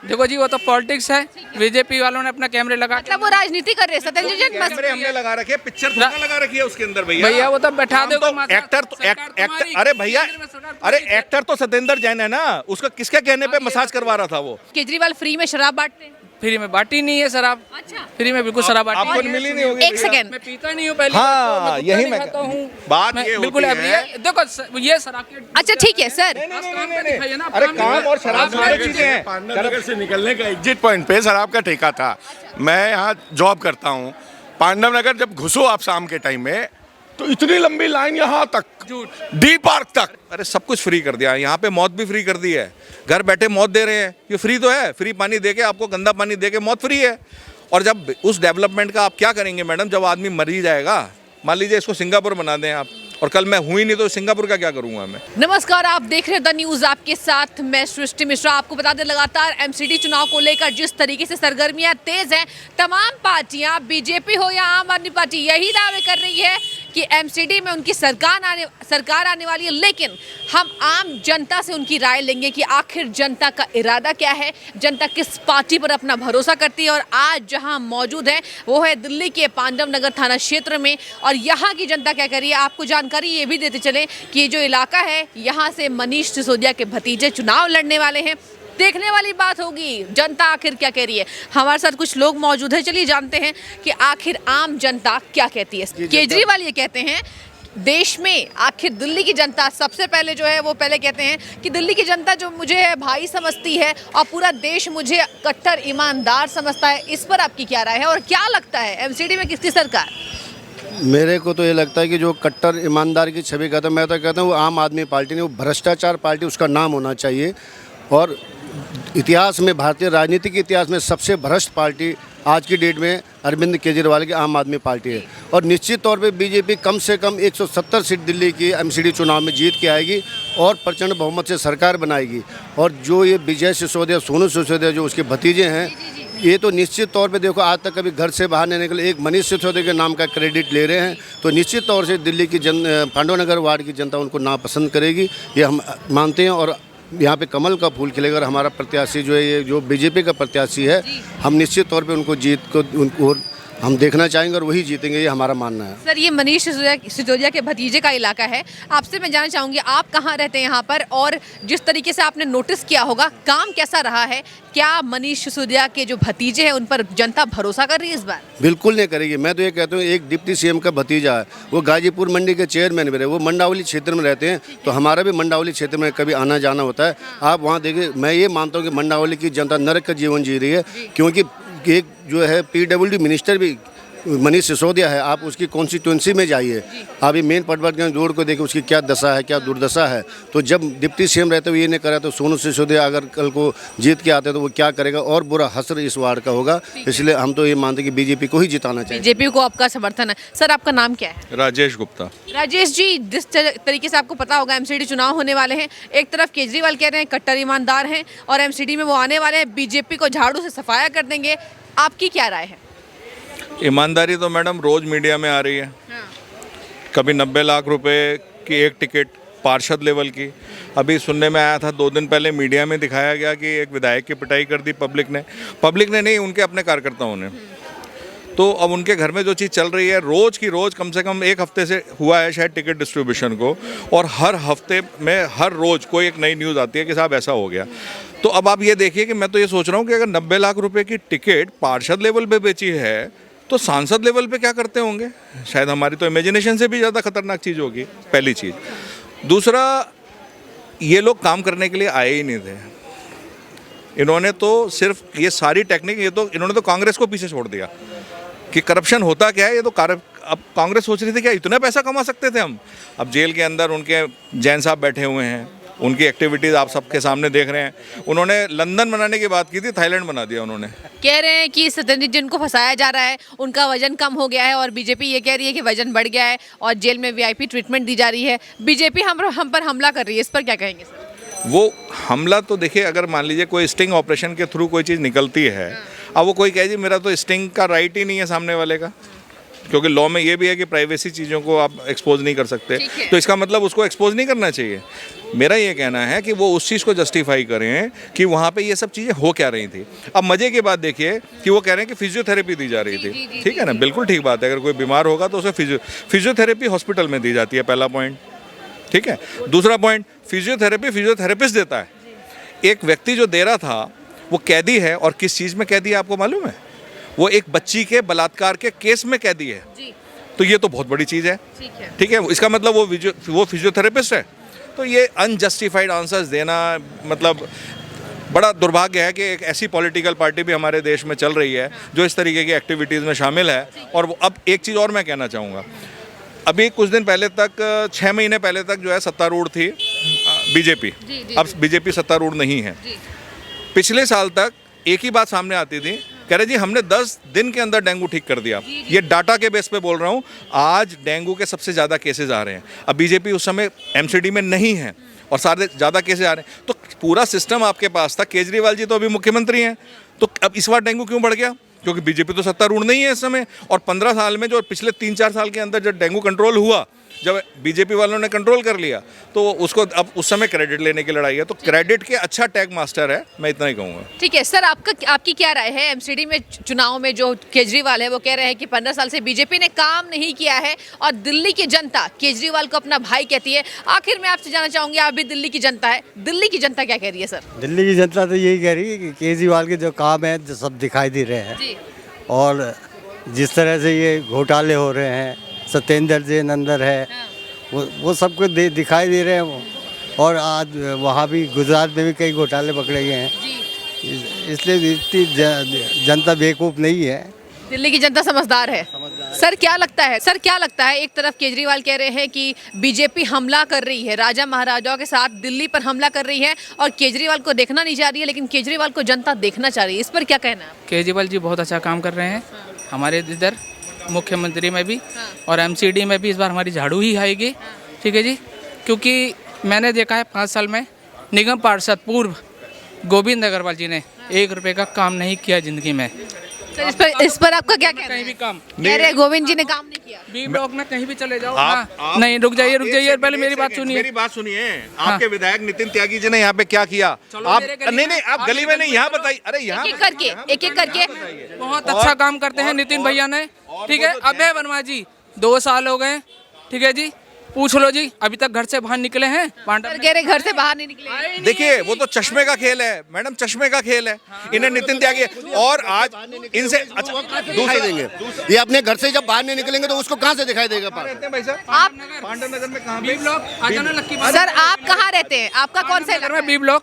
देखो जी, वो तो पॉलिटिक्स है। बीजेपी वालों ने अपना कैमरे लगा मतलब वो राजनीति कर रहे हैं सत्येंद्र जैन मस्त कैमरे हमने लगा रखे हैं, पिक्चर थोड़ा लगा रखी है उसके अंदर भैया। भैया वो तो बैठा हम दो तो एक्टर तो अरे भैया, अरे एक्टर तो सत्येंद्र जैन है ना, उसका किसके कहने पे मसाज करवा रहा था वो? केजरीवाल फ्री में शराब बांटते हैं। फ्री में बांटी नहीं है शराब। अच्छा, फ्री में बिल्कुल शराब बांटी आपको नहीं है। मिली नहीं होगी एक भैया। सेकंड, मैं पीता नहीं हूँ पहले। हाँ, तो यही मैं दिखाता हूँ। बात मैं ये बिल्कुल होती है। देखो ये शराब के अच्छा ठीक है सर। अरे काम और शराब सारी चीजें हैं। पांडवनगर से निकलने का एग्जिट पॉइंट पे शराब का ठेका था। मैं यहाँ जॉब करता हूँ। पांडवनगर जब घुसो आप शाम के टाइम में तो इतनी लंबी लाइन यहाँ तक, डी पार्क तक। अरे सब कुछ फ्री कर दिया, यहाँ पे मौत भी फ्री कर दी है। घर बैठे मौत दे रहे हैं, ये फ्री तो है। फ्री पानी दे के आपको, गंदा पानी दे के मौत फ्री है। और जब उस डेवलपमेंट का आप क्या करेंगे मैडम, जब आदमी मर ही जाएगा। मान लीजिए इसको सिंगापुर बना दें आप, और कल मैं हुई नहीं तो सिंगापुर का क्या करूंगा मैं? नमस्कार, आप देख रहे हैं द न्यूज, आपके साथ मैं सृष्टि मिश्रा। आपको बता दें, लगातार एमसीडी चुनाव को लेकर जिस तरीके से सरगर्मियां तेज हैं, तमाम पार्टियां, बीजेपी हो या आम आदमी पार्टी, यही दावे कर रही है कि एमसीडी में उनकी सरकार आने वाली है। लेकिन हम आम जनता से उनकी राय लेंगे कि आखिर जनता का इरादा क्या है, जनता किस पार्टी पर अपना भरोसा करती है। और आज जहां मौजूद है वो है दिल्ली के पांडव नगर थाना क्षेत्र में, और यहाँ की जनता क्या कर रही है आपको जानकारी ये भी देते चले कि ये जो इलाका है, यहाँ से मनीष सिसोदिया के भतीजे चुनाव लड़ने वाले हैं। देखने वाली बात होगी जनता आखिर क्या कह रही है। हमारे साथ कुछ लोग मौजूद हैं, चलिए जानते हैं कि आखिर आम जनता क्या कहती है। केजरीवाल ये कहते हैं देश में आखिर दिल्ली की जनता सबसे पहले जो है वो पहले कहते हैं कि दिल्ली की जनता जो मुझे भाई समझती है और पूरा देश मुझे कट्टर ईमानदार समझता है। इस पर आपकी क्या राय है और क्या लगता है एमसीडी में किसकी सरकार? मेरे को तो ये लगता है कि जो कट्टर ईमानदार की छवि कहता है, मैं तो कहता हूँ वो आम आदमी पार्टी नहीं, वो भ्रष्टाचार पार्टी उसका नाम होना चाहिए। और इतिहास में, भारतीय राजनीति के इतिहास में सबसे भ्रष्ट पार्टी आज की डेट में अरविंद केजरीवाल की आम आदमी पार्टी है। और निश्चित तौर पे बीजेपी कम से कम 170 सीट दिल्ली की एमसीडी चुनाव में जीत के आएगी और प्रचंड बहुमत से सरकार बनाएगी। और जो ये विजय सिसोदिया, सोनू सिसोदिया जो उसके भतीजे हैं, ये तो निश्चित तौर पे देखो आज तक कभी घर से बाहर नहीं निकले, एक मनीष सिसोदिया के नाम का क्रेडिट ले रहे हैं। तो निश्चित तौर से दिल्ली की पांडवनगर वार्ड की जनता उनको नापसंद करेगी, ये हम मानते हैं। और यहाँ पे कमल का फूल खिलेगा। और हमारा प्रत्याशी जो है, ये जो बीजेपी का प्रत्याशी है, हम निश्चित तौर पे उनको उनको हम देखना चाहेंगे और वही जीतेंगे, ये हमारा मानना है। सर, ये मनीष सिसोदिया के भतीजे का इलाका है। आपसे मैं जानना चाहूँगी आप कहाँ रहते हैं यहाँ पर, और जिस तरीके से आपने नोटिस किया होगा काम कैसा रहा है, क्या मनीष सिसोदिया के जो भतीजे हैं उन पर जनता भरोसा कर रही है इस बार? बिल्कुल नहीं करेगी। मैं तो ये कहता हूँ, एक डिप्टी सीएम का भतीजा है, वो गाजीपुर मंडी के चेयरमैन भी रहे, वो मंडावली क्षेत्र में रहते हैं। तो हमारा भी मंडावली क्षेत्र में कभी आना जाना होता है। आप वहाँ देखिए, मैं ये मानता हूँ कि मंडावली की जनता नरक का जीवन जी रही है, क्योंकि एक जो है पीडब्ल्यूडी मिनिस्टर भी मनीष सिसोदिया है। आप उसकी कॉन्स्टिट्यूंसी में जाइए, आप ये मेन पटवर्धन रोड को देखिए, उसकी क्या दशा है, क्या दुर्दशा है। तो जब डिप्टी सीएम रहते हुए ये नहीं करा, तो सोनू सिसोदिया अगर कल को जीत के आते तो वो क्या करेगा, और बुरा हसर इस वार्ड का होगा। इसलिए हम तो ये मानते हैं कि बीजेपी को ही जिताना चाहिए। बीजेपी को आपका समर्थन है। सर, आपका नाम क्या है? राजेश गुप्ता। राजेश जी, जिस तरीके से आपको पता होगा एमसीडी चुनाव होने वाले हैं, एक तरफ केजरीवाल कह रहे हैं कट्टर ईमानदार हैं और एमसीडी में वो आने वाले हैं, बीजेपी को झाड़ू से सफाया कर देंगे। आपकी क्या राय है? ईमानदारी तो मैडम रोज मीडिया में आ रही है। कभी 90 लाख रुपए की एक टिकट पार्षद लेवल की, अभी सुनने में आया था 2 दिन पहले मीडिया में दिखाया गया कि एक विधायक की पिटाई कर दी पब्लिक ने नहीं, उनके अपने कार्यकर्ताओं ने। तो अब उनके घर में जो चीज़ चल रही है, रोज़ की रोज़ कम से कम 1 हफ्ते से हुआ है शायद टिकट डिस्ट्रीब्यूशन को, और हर हफ्ते में हर रोज़ कोई एक नई न्यूज़ आती है कि साहब ऐसा हो गया। तो अब आप ये देखिए कि मैं तो ये सोच रहा हूँ कि अगर 90 लाख रुपए की टिकट पार्षद लेवल पे बेची है तो सांसद लेवल पे क्या करते होंगे? शायद हमारी तो इमेजिनेशन से भी ज़्यादा खतरनाक चीज़ होगी, पहली चीज़। दूसरा, ये लोग काम करने के लिए आए ही नहीं थे। इन्होंने तो सिर्फ ये सारी टेक्निक, इन्होंने तो कांग्रेस को पीछे छोड़ दिया कि करप्शन होता क्या है। ये तो अब कांग्रेस सोच रही थी क्या इतना पैसा कमा सकते थे हम। अब जेल के अंदर उनके जैन साहब बैठे हुए हैं, उनकी एक्टिविटीज़ आप सबके सामने देख रहे हैं। उन्होंने लंदन बनाने की बात की थी, थाईलैंड बना दिया उन्होंने। कह रहे हैं कि सत्येंद्र जैन को फंसाया जा रहा है, उनका वजन कम हो गया है, और बीजेपी ये कह रही है कि वजन बढ़ गया है और जेल में वीआईपी ट्रीटमेंट दी जा रही है। बीजेपी हम पर हमला कर रही है, इस पर क्या कहेंगे सर? वो हमला तो देखिए, अगर मान लीजिए कोई स्टिंग ऑपरेशन के थ्रू कोई चीज़ निकलती है, अब वो कोई कहे जी मेरा तो स्टिंग का राइट ही नहीं है सामने वाले का, क्योंकि लॉ में ये भी है कि प्राइवेसी चीज़ों को आप एक्सपोज नहीं कर सकते, तो इसका मतलब उसको एक्सपोज नहीं करना चाहिए। मेरा ये कहना है कि वो उस चीज़ को जस्टिफाई करें कि वहाँ पे ये सब चीज़ें हो क्या रही थी। अब मज़े की बात देखिए कि वो कह रहे हैं कि फिजियोथेरेपी दी जा रही थी, ठीक है ना, बिल्कुल ठीक बात है। अगर कोई बीमार होगा तो उसे फिजियोथेरेपी हॉस्पिटल में दी जाती है, पहला पॉइंट, ठीक है। दूसरा पॉइंट, फिजियोथेरेपी फिजियोथेरेपिस्ट देता है। एक व्यक्ति जो दे रहा था वो कैदी है, और किस चीज़ में कैदी है आपको मालूम है? वो एक बच्ची के बलात्कार के केस में कैदी है। तो ये तो बहुत बड़ी चीज़ है, ठीक है। इसका मतलब वो फिजियोथेरेपिस्ट है। तो ये अनजस्टिफाइड आंसर्स देना, मतलब बड़ा दुर्भाग्य है कि एक ऐसी पॉलिटिकल पार्टी भी हमारे देश में चल रही है जो इस तरीके की एक्टिविटीज़ में शामिल है। और वो, अब एक चीज़ और मैं कहना चाहूँगा, अभी कुछ दिन पहले तक, 6 महीने पहले तक जो है सत्तारूढ़ थी बीजेपी, अब बीजेपी सत्तारूढ़ नहीं है। पिछले साल तक एक ही बात सामने आती थी, कह रहे जी हमने 10 दिन के अंदर डेंगू ठीक कर दिया। ये डाटा के बेस पे बोल रहा हूँ। आज डेंगू के सबसे ज़्यादा केसेस आ रहे हैं। अब बीजेपी उस समय एमसीडी में नहीं है और सारे ज़्यादा केसेस आ रहे हैं, तो पूरा सिस्टम आपके पास था। केजरीवाल जी तो अभी मुख्यमंत्री हैं, तो अब इस बार डेंगू क्यों बढ़ गया? क्योंकि बीजेपी तो सत्तारूढ़ नहीं है इस समय। और 15 साल में, जो पिछले 3-4 साल के अंदर जब डेंगू कंट्रोल हुआ, जब बीजेपी वालों ने कंट्रोल कर लिया, तो उसको अब उस समय क्रेडिट लेने की लड़ाई है। तो क्रेडिट के अच्छा टैग मास्टर है, मैं इतना ही कहूँगा। ठीक है सर, आपकी क्या राय है? एमसीडी में चुनाव में जो केजरीवाल है वो कह रहे हैं कि 15 साल से बीजेपी ने काम नहीं किया है, और दिल्ली की जनता केजरीवाल को अपना भाई कहती है। आखिर मैं आपसे जानना चाहूंगी, आप भी दिल्ली की जनता है, दिल्ली की जनता क्या कह रही है सर? दिल्ली की जनता तो यही कह रही है कि केजरीवाल के जो काम है जो सब दिखाई दे रहे हैं, और जिस तरह से ये घोटाले हो रहे हैं, सत्येंद्र जैन अंदर है, वो सबको दिखाई दे रहे हैं। और आज वहाँ भी गुजरात में भी कई घोटाले पकड़े गए हैं, इसलिए इतनी जनता बेवकूफ़ नहीं है, दिल्ली की जनता समझदार है। सर क्या लगता है, एक तरफ केजरीवाल कह रहे हैं कि बीजेपी हमला कर रही है, राजा महाराजाओं के साथ दिल्ली पर हमला कर रही है, और केजरीवाल को देखना नहीं चाह रही है, लेकिन केजरीवाल को जनता देखना चाह रही है। इस पर क्या कहना है? केजरीवाल जी बहुत अच्छा काम कर रहे हैं हमारे इधर, मुख्यमंत्री में भी और एमसीडी में भी इस बार हमारी झाड़ू ही आएगी, ठीक है जी। क्योंकि मैंने देखा है 5 साल में निगम पार्षद पूर्व गोविंद अग्रवाल जी ने 1 रुपये का काम नहीं किया ज़िंदगी में। सर इस पर आपका क्या कहना है? कहीं भी काम कह रहे गोविंद जी ने काम नहीं किया। बी ब्लॉक में कहीं भी चले जाओ। नहीं, रुक जाइए, पहले मेरी बात सुनिए। आपके विधायक नितिन त्यागी जी ने यहाँ पे क्या किया? आप नहीं, आप गली में नहीं, यहाँ बताइए। अरे यहाँ एक एक करके बहुत अच्छा काम करते हैं नितिन भैया ने, ठीक है। अभय वर्मा जी 2 साल हो गए, ठीक है जी, पूछ लो जी, अभी तक घर से बाहर निकले हैं? कह रहे घर से बाहर नहीं निकले। देखिए, वो तो चश्मे का खेल है मैडम, चश्मे का खेल है। इन्हें नितिन त्यागी, और आज इनसे दिखाई देंगे। ये अपने घर से जब बाहर नहीं निकलेंगे तो उसको कहाँ से दिखाई देगा? आप पांडव नगर में कहाँ? बी ब्लॉक आ जाना लक्की। सर आप कहाँ रहते हैं? आपका कौन सा घर में? बी ब्लॉक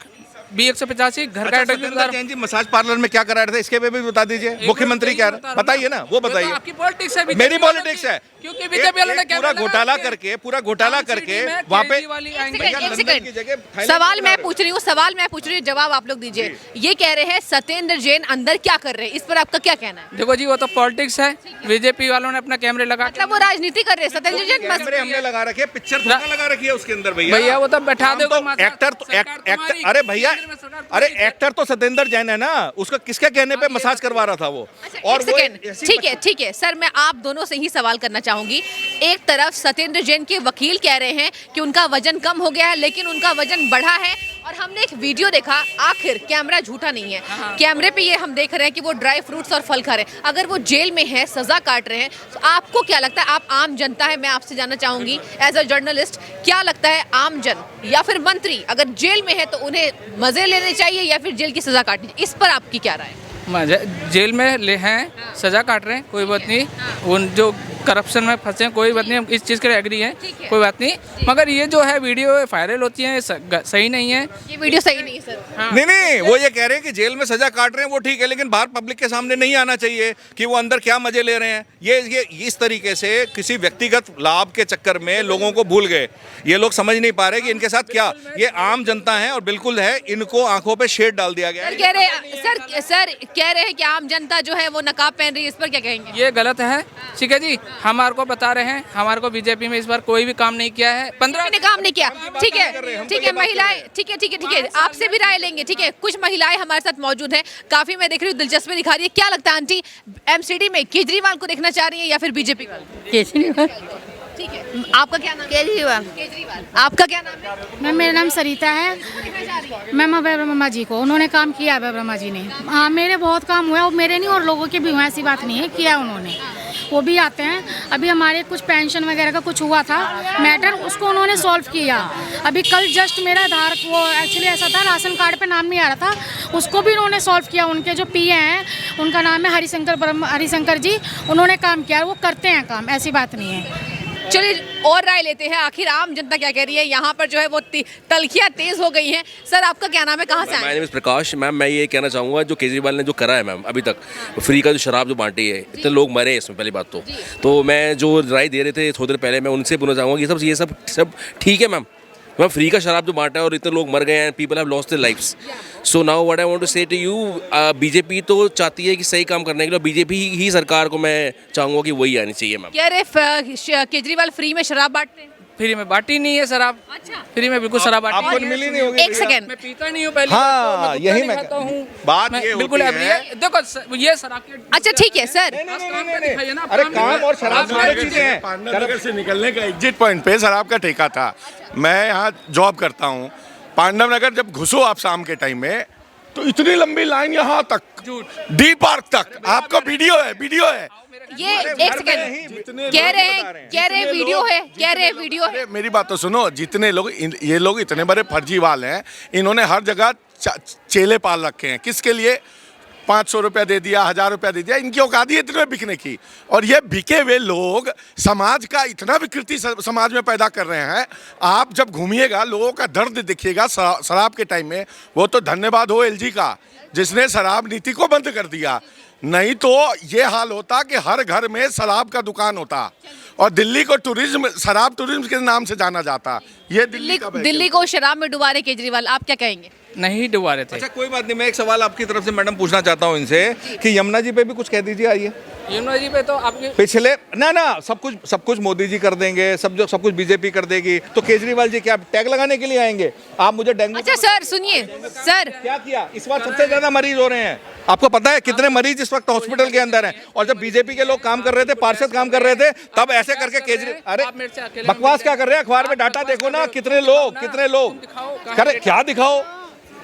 B185 घर का address. Jain ji massage parlour में क्या करा रहे थे, इसके पे भी बता दीजिए। मुख्यमंत्री क्या बताइए ना, वो बताइए। आपकी पॉलिटिक्स है, मेरी पॉलिटिक्स है, क्योंकि बीजेपी वालों ने क्या पूरा घोटाला करके वहाँ पे सवाल मैं पूछ रही हूँ, जवाब आप लोग दीजिए। ये कह रहे हैं सत्येंद्र जैन अंदर क्या कर रहे हैं, इस पर आपका क्या कहना है? देखो जी, वो तो पॉलिटिक्स है, बीजेपी वालों ने अपना कैमरे लगा, मतलब वो राजनीति कर रहे हैं। सत्येंद्र जैन हमने लगा रखे, पिक्चर लगा रखी है उसके अंदर। भैया वो तो बैठा दो एक्टर तो अरे भैया, अरे एक्टर तो सत्येंद्र जैन है ना, उसका किसके कहने पे मसाज करवा रहा था वो? और ठीक है सर, मैं आप दोनों से ही सवाल करना चाहूंगी। एक तरफ सत्येंद्र जैन के वकील कह रहे हैं कि उनका वजन कम हो गया है, लेकिन उनका वजन बढ़ा है, और हमने एक वीडियो देखा, आखिर कैमरा झूठा नहीं है, कैमरे पे ये हम देख रहे हैं कि वो ड्राई फ्रूट्स और फल खा रहे हैं। अगर वो जेल में है, सजा काट रहे हैं, तो आपको क्या लगता है? आप आम जनता है, मैं आपसे जानना चाहूंगी एज अ जर्नलिस्ट, क्या लगता है आम जन या फिर मंत्री अगर जेल में है तो उन्हें मजे लेने चाहिए या फिर जेल की सजा काटनी चाहिए? इस पर आपकी क्या राय है? जेल में ले हैं, सजा काट रहे हैं, कोई बात नहीं। उन जो करप्शन में फंसे हैं, कोई बात नहीं, हम इस चीज़ के लिए एग्री हैं, कोई बात नहीं। मगर ये जो है वीडियो वायरल होती है, सही नहीं है, ये वीडियो सही नहीं है सर। हाँ। नहीं, वो ये कह रहे हैं कि जेल में सजा काट रहे हैं, वो ठीक है, लेकिन बाहर पब्लिक के सामने नहीं आना चाहिए कि वो अंदर क्या मजे ले रहे हैं। ये इस तरीके से किसी व्यक्तिगत लाभ के चक्कर में लोगों को भूल गए। ये लोग समझ नहीं पा रहे कि इनके साथ क्या, ये आम जनता है और बिल्कुल है, इनको आंखों पे शेड डाल दिया गया है। सर कह रहे हैं कि आम जनता जो है वो नकाब पहन रही है, इस पर क्या कहेंगे? ये गलत है, ठीक है जी। हमारे को बता रहे हैं, हमारे को बीजेपी में इस बार कोई भी काम नहीं किया है। 15 ने काम नहीं किया। ठीक है महिलाएं, ठीक है आपसे भी राय लेंगे। ठीक है, कुछ महिलाएं हमारे साथ मौजूद हैं, काफी मैं देख रही हूँ दिलचस्पी दिखा रही है। क्या लगता है आंटी, एमसीडी में केजरीवाल को देखना चाह रही है या फिर बीजेपी वाले? केजरीवाल। ठीक है, आपका क्या नाम है? केजरीवाल। आपका क्या नाम है? मैम मेरा नाम सरिता है। मैम अभय वर्मा जी को उन्होंने काम किया, अभय वर्मा जी ने। हाँ मेरे बहुत काम हुआ, और मेरे नहीं और लोगों के भी हुआ, ऐसी बात नहीं है, किया उन्होंने। वो भी आते हैं। अभी हमारे कुछ पेंशन वगैरह का कुछ हुआ था मैटर, उसको उन्होंने सॉल्व किया। अभी कल जस्ट मेरा आधार, वो एक्चुअली ऐसा था राशन कार्ड पे नाम नहीं आ रहा था, उसको भी उन्होंने सॉल्व किया। उनके जो पीए हैं उनका नाम है हरिशंकर जी, उन्होंने काम किया, वो करते हैं काम, ऐसी बात नहीं है। चलिए और राय लेते हैं, आखिर आम जनता क्या कह रही है। यहाँ पर जो है वो तलखियाँ तेज हो गई हैं। सर आपका क्या नाम है, कहाँ से आए? My name is Prakash. Ma'am मैं ये कहना चाहूँगा, जो केजरीवाल ने जो करा है मैम अभी तक, फ्री का जो शराब जो बांटी है, इतने लोग मरे हैं इसमें, पहली बात तो मैं जो राय दे रहे थे थोड़ी देर पहले, मैं उनसे बोलना चाहूँगा ये सब ठीक है मैम फ्री का शराब जो बांटा है और इतने लोग मर गए हैं, people have lost their lives. So now what I want to say to you, BJP तो चाहती है कि सही काम करने के लिए, बीजेपी ही सरकार को मैं चाहूँगा कि वही आनी चाहिए मैम। कह रहे केजरीवाल फ्री में शराब बांटते हैं? फ्री में बांटी नहीं है शराब। अच्छा, फ्री में बिल्कुल शराब बांटी आपको मिली नहीं होगी। एक सेकंड, मैं पीता नहीं हूँ पहले। हाँ, यही मैं कहता हूँ। बात ये बिल्कुल होती है। देखो ये शराब के, अच्छा ठीक है सर। अरे काम और शराब सारी चीजें हैं। पांडवनगर से निकलने का एग्जिट पॉइंट पे शराब का ठेका था। मैं यहाँ जॉब करता हूँ। पांडवनगर जब घुसो आप शाम के टाइम में, तो इतनी लंबी लाइन यहाँ तक, डी पार्क तक। आपका वीडियो है। ये एक सेकंड, कह रहे वीडियो है। मेरी बात तो सुनो, जितने लोग ये लोग इतने बड़े फर्जीवाल हैं, इन्होंने हर जगह चेले पाल रखे हैं। किसके लिए? 500 रुपया दे दिया, 1000 रुपया दे दिया। इनकी औकात ही इतने बिकने की। और ये बिके हुए लोग समाज का इतना विकृति समाज में पैदा कर रहे हैं। आप जब घूमिएगा, लोगों का दर्द देखिएगा शराब के टाइम में। वो तो धन्यवाद हो एलजी का, जिसने शराब नीति को बंद कर दिया। नहीं तो ये हाल होता कि हर घर में शराब का दुकान होता, और दिल्ली को शराब टूरिज्म के नाम से जाना जाता। ये दिल्ली को शराब में डुबा रहे केजरीवाल, आप क्या कहेंगे? नहीं डुबा रहे थे। अच्छा कोई बात नहीं, मैं एक सवाल आपकी तरफ से मैडम पूछना चाहता हूँ इनसे कि यमुना जी पे भी कुछ कह दीजिए। आइए, यमुना जी पे तो आपके पिछले ना सब कुछ मोदी जी कर देंगे, सब कुछ बीजेपी कर देगी, तो केजरीवाल जी क्या टैग लगाने के लिए आएंगे? आप मुझे डेंगू। अच्छा सर सुनिए, सर क्या किया इस बार? सबसे ज्यादा मरीज हो रहे हैं। आपको पता है कितने मरीज इस वक्त हॉस्पिटल के अंदर हैं? और जब बीजेपी के लोग काम कर रहे थे, पार्षद काम कर रहे थे, तब ऐसे करके केजरीवाल, अरे बकवास क्या कर रहे हैं? अखबार में डाटा देखो ना, कितने लोग करे। क्या दिखाओ?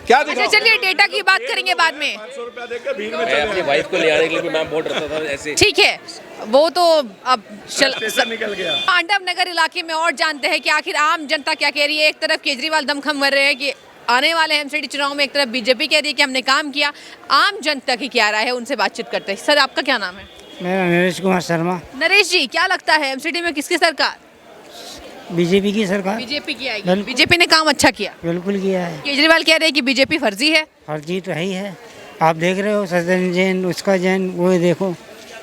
अच्छा चलिए डेटा की बात करेंगे बाद में। मैं अपनी वाइफ को ले आने के लिए मैम बहुत डरता था ऐसे। ठीक है, वो तो अब निकल गया। पांडव नगर इलाके में और जानते हैं कि आखिर आम जनता क्या कह रही है। एक तरफ केजरीवाल दमखम भर रहे हैं कि आने वाले एमसीडी चुनाव में, एक तरफ बीजेपी कह रही है कि हमने काम किया। आम जनता की क्या राय है, उनसे बातचीत करते हैं। सर आपका क्या नाम है? मेरा नरेश कुमार शर्मा। नरेश जी, क्या लगता है एमसीडी में किसकी सरकार? बीजेपी की सरकार। बीजेपी की आएगी। बीजेपी ने काम अच्छा किया। बिल्कुल किया है। केजरीवाल कह रहे हैं कि बीजेपी फर्जी है। फर्जी तो है ही है। आप देख रहे हो सदन जैन, उसका जैन, वो देखो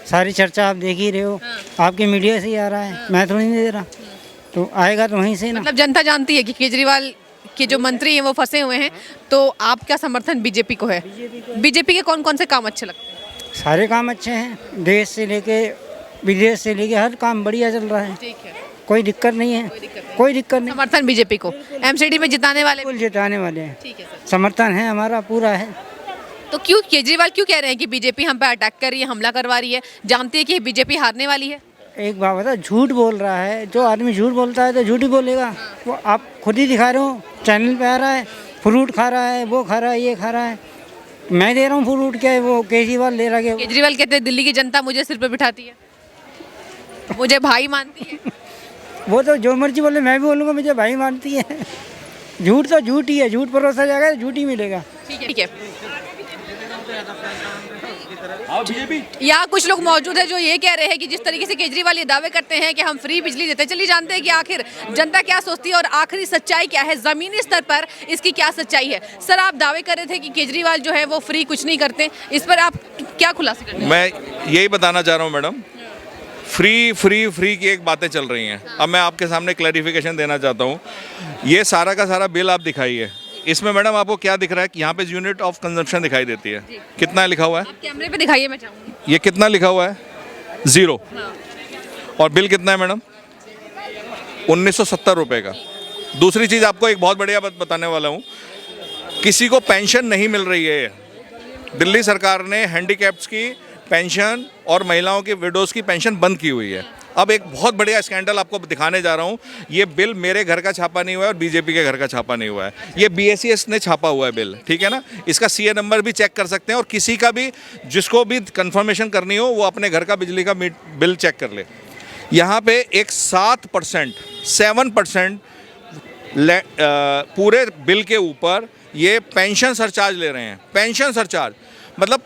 सारी चर्चा आप देख ही रहे हो। आपके मीडिया से ही आ रहा है, मैं तो नहीं दे रहा, तो आएगा तो वहीं से ना। मतलब जनता जानती है कि केजरीवाल के जो मंत्री हैं वो फंसे हुए हैं, तो आपका समर्थन बीजेपी को है। बीजेपी के कौन कौन से काम अच्छे लगते हैं? सारे काम अच्छे हैं, देश से लेके विदेश से लेके हर काम बढ़िया चल रहा है। ठीक है, कोई दिक्कत नहीं है, कोई दिक्कत नहीं। समर्थन बीजेपी को एमसीडी में जिताने वाले? बिल्कुल जिताने वाले हैं। ठीक है सर, समर्थन है हमारा पूरा है। तो क्यों केजरीवाल क्यों कह रहे हैं कि बीजेपी हम पे अटैक कर रही है, हमला करवा रही है? जानते हैं कि बीजेपी हारने वाली है। एक बात बता, झूठ बोल रहा है। जो आदमी झूठ बोलता है तो झूठ ही बोलेगा। वो आप खुद ही दिखा रहे हो, चैनल पे आ रहा है, फ्रूट खा रहा है, वो खा रहा है, ये खा रहा है। मैं दे रहा हूँ फ्रूट, क्या है वो केजरीवाल ले रहा है। केजरीवाल कहते हैं दिल्ली की जनता मुझे सिर पे बिठाती है, मुझे भाई मानती है। वो तो जो मर्जी बोले, मैं भी बोलूँगा मुझे भाई मानती है। झूठ तो झूठ ही है, झूठ परोसा जाएगा तो झूठ ही मिलेगा। ठीक है। यहाँ कुछ लोग मौजूद हैं जो ये कह रहे हैं कि जिस तरीके से केजरीवाल ये दावे करते हैं कि हम फ्री बिजली देते हैं, चलिए जानते हैं कि आखिर जनता क्या सोचती है और आखिरी सच्चाई क्या है, जमीनी स्तर पर इसकी क्या सच्चाई है। सर आप दावे कर रहे थे कि केजरीवाल जो है वो फ्री कुछ नहीं करते, इस पर आप क्या खुलासा करते हैं? मैं यही बताना चाह रहा हूँ मैडम, फ्री की एक बातें चल रही हैं। अब मैं आपके सामने क्लैरिफिकेशन देना चाहता हूँ। ये सारा का सारा बिल आप दिखाइए, इसमें मैडम आपको क्या दिख रहा है कि यहाँ पे यूनिट ऑफ कंजम्पशन दिखाई देती है। कितना लिखा हुआ है? आप कैमरे पे दिखाइए, मैं चाहूँगी। ये कितना लिखा हुआ है? 0। और बिल कितना है मैडम? 1970 रुपये का। दूसरी चीज़ आपको एक बहुत बढ़िया बात बताने वाला हूँ, किसी को पेंशन नहीं मिल रही है। दिल्ली सरकार ने हैंडीकैप्स की पेंशन और महिलाओं की विडोज़ की पेंशन बंद की हुई है। अब एक बहुत बढ़िया स्कैंडल आपको दिखाने जा रहा हूँ। ये बिल मेरे घर का छापा नहीं हुआ है और बीजेपी के घर का छापा नहीं हुआ है, ये BSES ने छापा हुआ है बिल, ठीक है ना। इसका CA नंबर भी चेक कर सकते हैं, और किसी का भी जिसको भी कंफर्मेशन करनी हो वो अपने घर का बिजली का बिल चेक कर ले। यहाँ पे एक 7% पूरे बिल के ऊपर ये पेंशन सरचार्ज ले रहे हैं। पेंशन सरचार्ज मतलब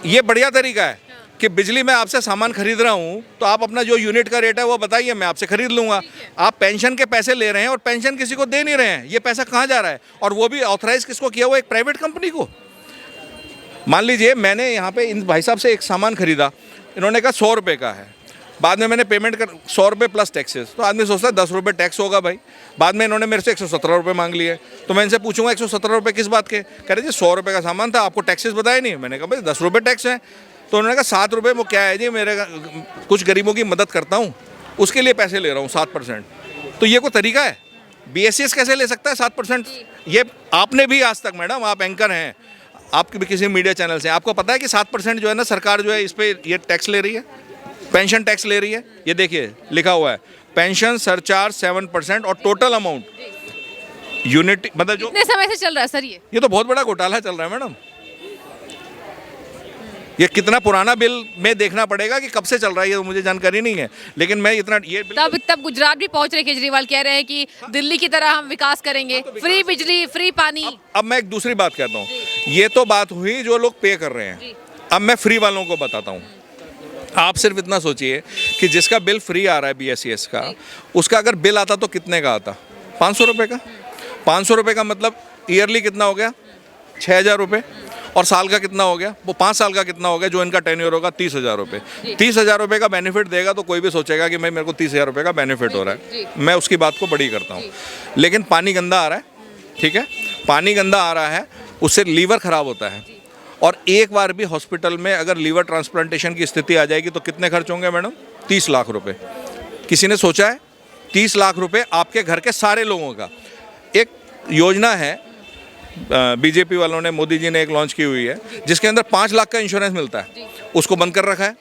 ये बढ़िया तरीका है कि बिजली में आपसे सामान खरीद रहा हूँ तो आप अपना जो यूनिट का रेट है वो बताइए, मैं आपसे खरीद लूँगा। आप पेंशन के पैसे ले रहे हैं और पेंशन किसी को दे नहीं रहे हैं। ये पैसा कहाँ जा रहा है? और वो भी ऑथराइज किसको किया हुआ? एक प्राइवेट कंपनी को। मान लीजिए मैंने यहाँ पे इन भाई साहब से एक सामान खरीदा, इन्होंने कहा 100 रुपये का है, बाद में मैंने पेमेंट कर 100 रुपये प्लस टैक्सेस, तो आदमी सोचता है 10 रुपये टैक्स होगा भाई। बाद में इन्होंने मेरे से 117 रुपये मांग लिए, तो मैं इनसे पूछूंगा 117 रुपये किस बात के? कह रहे जी 100 रुपये का सामान था, आपको टैक्सेस बताए नहीं। मैंने कहा भाई 10 रुपये टैक्स है। तो उन्होंने कहा 7 रुपये वो क्या है जी, मेरे कुछ गरीबों की मदद करता हूँ उसके लिए पैसे ले रहा हूँ 7%। तो ये कोई तरीका है? BSES कैसे ले सकता है 7%? ये आपने भी आज तक, मैडम आप एंकर हैं, आपके भी किसी मीडिया चैनल से, आपको पता है कि 7% जो है ना सरकार जो है इस पर ये टैक्स ले रही है, पेंशन टैक्स ले रही है। ये देखिए लिखा हुआ है पेंशन सरचार्ज 7% और टोटल अमाउंट यूनिट, मतलब जो कितने समय से चल रहा है सर ये तो बहुत बड़ा घोटाला चल रहा है मैडम। ये कितना पुराना बिल में देखना पड़ेगा कि कब से चल रहा है, ये तो मुझे जानकारी नहीं है, लेकिन मैं इतना ये तब गुजरात भी पहुंच रहे केजरीवाल, कह रहे हैं कि दिल्ली की तरह हम विकास करेंगे, फ्री बिजली, फ्री पानी। अब मैं एक दूसरी बात कहता हूँ, ये तो बात हुई जो लोग पे कर रहे हैं। अब मैं फ्री वालों को बताता हूँ। आप सिर्फ इतना सोचिए कि जिसका बिल फ्री आ रहा है BSES का, उसका अगर बिल आता तो कितने का आता? 500 रुपये का। 500 रुपये का मतलब ईयरली कितना हो गया? 6000 रुपये। और साल का कितना हो गया? वो 5 साल का कितना हो गया जो इनका टेन्योर होगा? 30,000 रुपये। 30,000 रुपये का बेनिफिट देगा तो कोई भी सोचेगा कि भाई मेरे को 30,000 रुपये का बेनिफिट हो रहा है, मैं उसकी बात को बड़ी करता हूँ। लेकिन पानी गंदा आ रहा है, ठीक है, पानी गंदा आ रहा है, उससे लीवर ख़राब होता है। और एक बार भी हॉस्पिटल में अगर लीवर ट्रांसप्लांटेशन की स्थिति आ जाएगी तो कितने खर्च होंगे मैडम? 30 लाख रुपए। किसी ने सोचा है? 30 लाख रुपए आपके घर के सारे लोगों का। एक योजना है बीजेपी वालों ने, मोदी जी ने एक लॉन्च की हुई है, जिसके अंदर 5 लाख का इंश्योरेंस मिलता है, उसको बंद कर रखा है।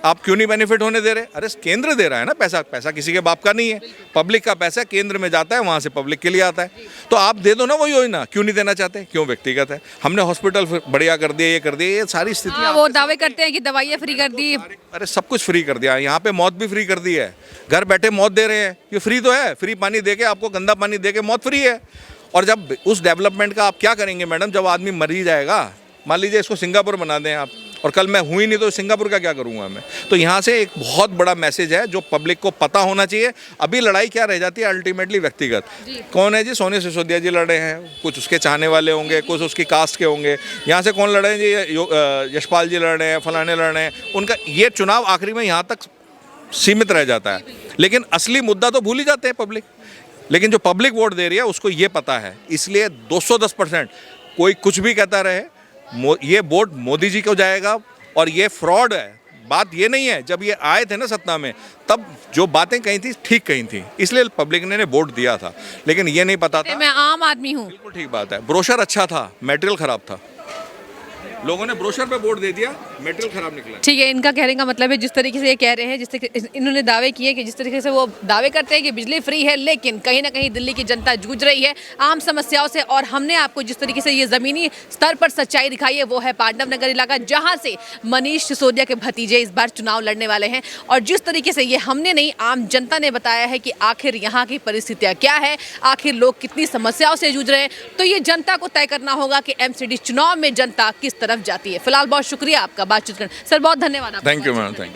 आप क्यों नहीं बेनिफिट होने दे रहे? अरे केंद्र दे रहा है ना पैसा, पैसा किसी के बाप का नहीं है, पब्लिक का पैसा केंद्र में जाता है, वहाँ से पब्लिक के लिए आता है। तो आप दे दो ना वो योजना, क्यों नहीं देना चाहते? क्यों व्यक्तिगत है? हमने हॉस्पिटल बढ़िया कर दिया, ये कर दिया, ये सारी स्थितियाँ। वो दावे करते हैं कि दवाइयाँ फ्री कर दी, अरे सब कुछ फ्री कर दिया, यहाँ पे मौत भी फ्री कर दी है, घर बैठे मौत दे रहे हैं, ये फ्री तो है। फ्री पानी दे के आपको, गंदा पानी दे के मौत फ्री है। और जब उस डेवलपमेंट का आप क्या करेंगे मैडम, जब आदमी मर ही जाएगा? मान लीजिए इसको सिंगापुर बना दें आप, और कल मैं हुई नहीं तो सिंगापुर का क्या करूंगा मैं? तो यहाँ से एक बहुत बड़ा मैसेज है जो पब्लिक को पता होना चाहिए। अभी लड़ाई क्या रह जाती है अल्टीमेटली? व्यक्तिगत। कौन है जी? सोनी सिसोदिया जी लड़े हैं, कुछ उसके चाहने वाले होंगे, कुछ उसकी कास्ट के होंगे। यहाँ से कौन लड़े हैं जी? यशपाल जी लड़ रहे हैं, फलाने लड़ रहे हैं। उनका ये चुनाव आखिरी में यहाँ तक सीमित रह जाता है, लेकिन असली मुद्दा तो भूल ही जाते हैं पब्लिक। लेकिन जो पब्लिक वोट दे रही है उसको ये पता है, इसलिए 210% कोई कुछ भी कहता रहे, ये वोट मोदी जी को जाएगा। और ये फ्रॉड है। बात ये नहीं है, जब ये आए थे ना सत्ता में, तब जो बातें कही थी ठीक कही थी, इसलिए पब्लिक ने वोट दिया था। लेकिन ये नहीं पता था। मैं आम आदमी हूँ। बिल्कुल ठीक बात है। ब्रोशर अच्छा था, मटेरियल खराब था। लोगों ने ब्रोशर पे वोट दे दिया, मटेरियल खराब निकला। ठीक है, इनका कहने का मतलब है जिस तरीके से ये कह रहे हैं, जिस तरीके इन्होंने दावे किए कि जिस तरीके से वो दावे करते हैं कि बिजली फ्री है, लेकिन कहीं ना कहीं दिल्ली की जनता जूझ रही है आम समस्याओं से। और हमने आपको जिस तरीके से ये ज़मीनी स्तर पर सच्चाई दिखाई है वो है पांडव नगर इलाका, जहाँ से मनीष सिसोदिया के भतीजे इस बार चुनाव लड़ने वाले हैं। और जिस तरीके से ये हमने नहीं, आम जनता ने बताया है कि आखिर यहाँ की परिस्थितियाँ क्या है, आखिर लोग कितनी समस्याओं से जूझ रहे हैं, तो ये जनता को तय करना होगा कि MCD चुनाव में जनता किस तरफ जाती है। फिलहाल बहुत शुक्रिया आपका बातचीत करने। सर बहुत धन्यवाद। Thank you madam, thank you.